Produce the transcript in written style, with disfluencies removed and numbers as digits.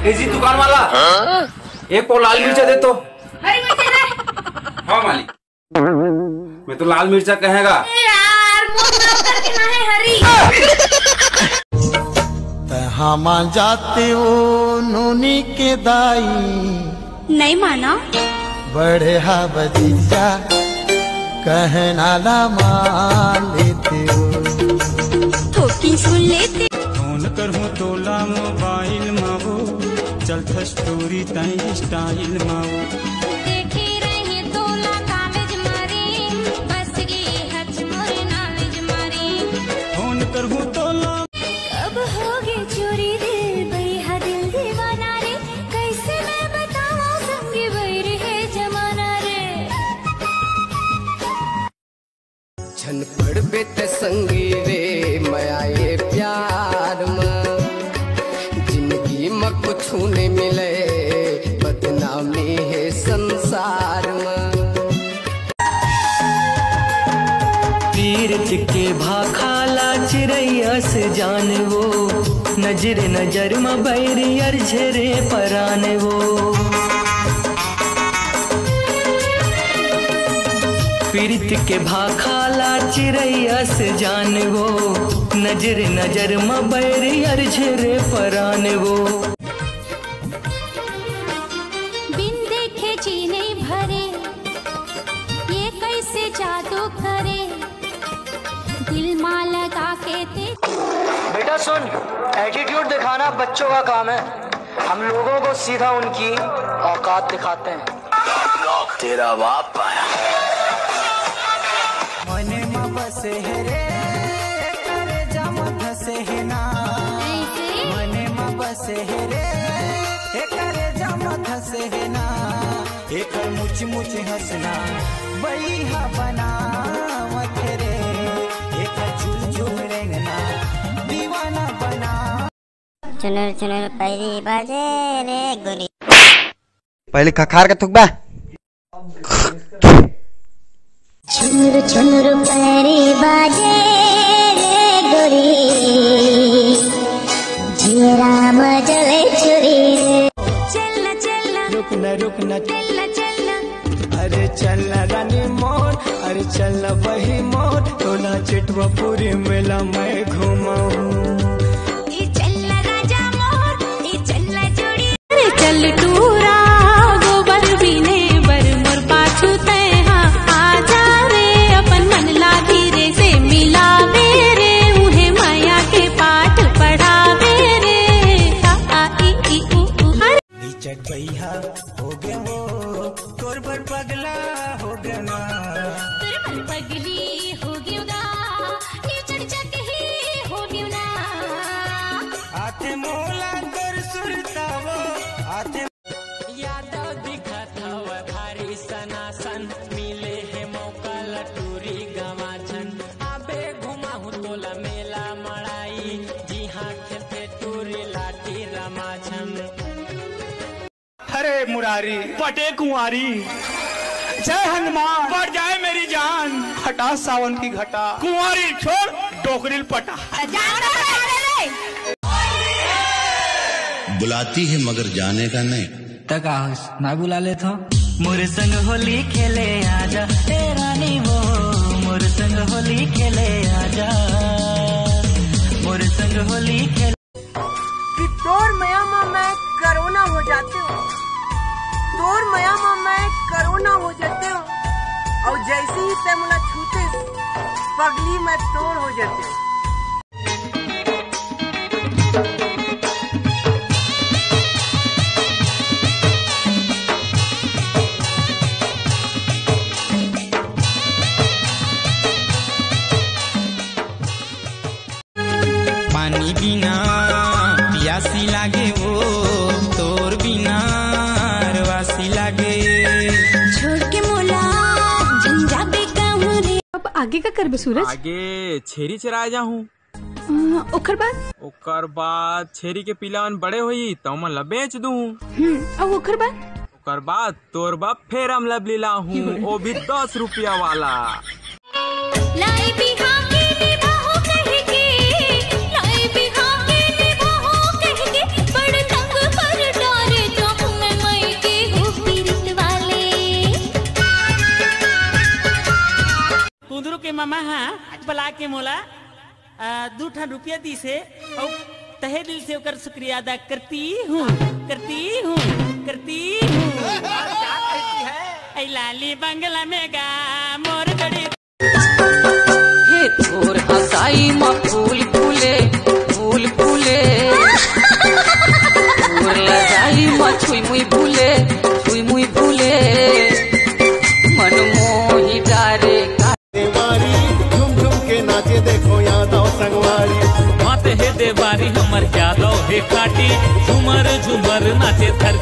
जी दुकान वाला एक पाव लाल मिर्चा दे तो। हरी मिर्चा दे। हाँ मालिक, मैं तो लाल मिर्चा कहेगा यार, मुंह करके ना है हरी। हम जाते हो नूनी के दाई नहीं माना बड़े हा बजीजा कहना ला मान लेते हो। थोकी सुन लेते। फोन करूँ तोला मोबाइल मावो चलता स्टोरी ताई स्टाइल मावो। देखे रहे तोला कॉलेज मारे बस गे हच मोरे नॉलेज मारे। फोन करूँ तोला अब होगे चोरी दिल भैया दिल दीवाना रे। कैसे मैं बताऊं संगी बैर है जमाना रे। छन पड़बे ते संगी रे माया ये प्यार में जिंदगी में कुछ नहीं मिले बदनामी है संसार में। तीरथ के भाखाला चिड़ैया से जान वो नजर नजर में बैरियर झरे परान वो। पीरित के भाखाला चिड़ैया से जान वो नजर नजर में बैरियर झरे परान वो। बिन देखे चीने भरे ये कैसे जादू करे दिल मां लगा के ते। बेटा सुन, एटीट्यूड दिखाना बच्चों का काम है, हम लोगों को सीधा उनकी औकात दिखाते हैं। तेरा बाप आया मने में बसे है रे करे जमा धसे है ना। मने में बसे है रे करे जमा धसे है ना। एक मुच मुच हंसना बैहा बना मत रे एक झूल झूल रेंगना दीवाना बना। चुनर चुनर पैरी बाजे रे गोरी। पहले खखार के थुकबा। चुनर चुनर पैरी बाजे रे गोरी जीरा मजले चुरी रे। चलना चलना रुकना रुकना चलना चलना। अरे चलना रानी मोर, अरे चलना वही मोर टोला चिटवा पूरी मेला मैं घुमाऊं। ये चलना राजा मोर ये चलना जोड़ी। अरे चल टूरा गोबर बीने बर मोर पाछू ते हाँ आजा रे अपन मन ला धीरे से मिला रे उन्हें माया के पाठ पढ़ा रे। आ ई उ नीचे गईहा हो गया वो तोर पर पगला हो गया ना। तेरे मन पगली हो गयो गा ये चढ़ चक ही हो गयो ना। आते मोला कर सुरतावो आते यादव दिखा था वह भारी सनासन मिले है मौका लटूरी गवाचन। आबे घुमा हूँ तोला मेला मड़ाई जी हाँ खेलते टूरी लाठी रमाछन। अरे मुरारी पटे कुंवारी जय हनुमान बढ़ जाए मेरी जान। हटा सावन की घटा कुंवारी छोड़ डोकरिल पटा। बुलाती है मगर जाने का नहीं। तक ना बुला ले तो मोर संग होली खेले आजा ए रानी वो मोर संग होली खेले आजा मोर संग होली खेले। कि तोर मया में मैं कोरोना हो जाते हूँ। तोर मया में मैं कोरोना हो जाते हूँ और जैसे ही ते मुला छूते पगली मैं तोड़ हो जाते हूँ। पानी बिना प्यासी लागे वो तोर बिना रवासी लागे। छोड़ के मोला झंझा बेकाम रे। अब आगे का करबे सूरज? आगे छेरी चराए जाहूँ। ओकर बाद छेरी के पिलावन बड़े हुई तो मैं ला बेच दूँ। अब ओकर बाद तोर बाप फेर हम लब लीला हूँ वो भी 10 रुपया वाला। लाई बिहा के निभाओ कह के लाई बिहा के निभाओ कह के बड़ तंग पर मामा हाँ बला के मोला 2 रुपया दी से और तहे दिल से ओकर शुक्रिया अदा करती हूँ ऐ लाली बंगला में गा मोर गड़ी हे तोर हसाई म फूल फूले तोर लगाई म छुई मुई भूले मन मोही डारे देवारी झुम झुम के नाचे देखो यादव संगवारी माते हे देवारी हमर यादव हे काटी झुमर नाचे धर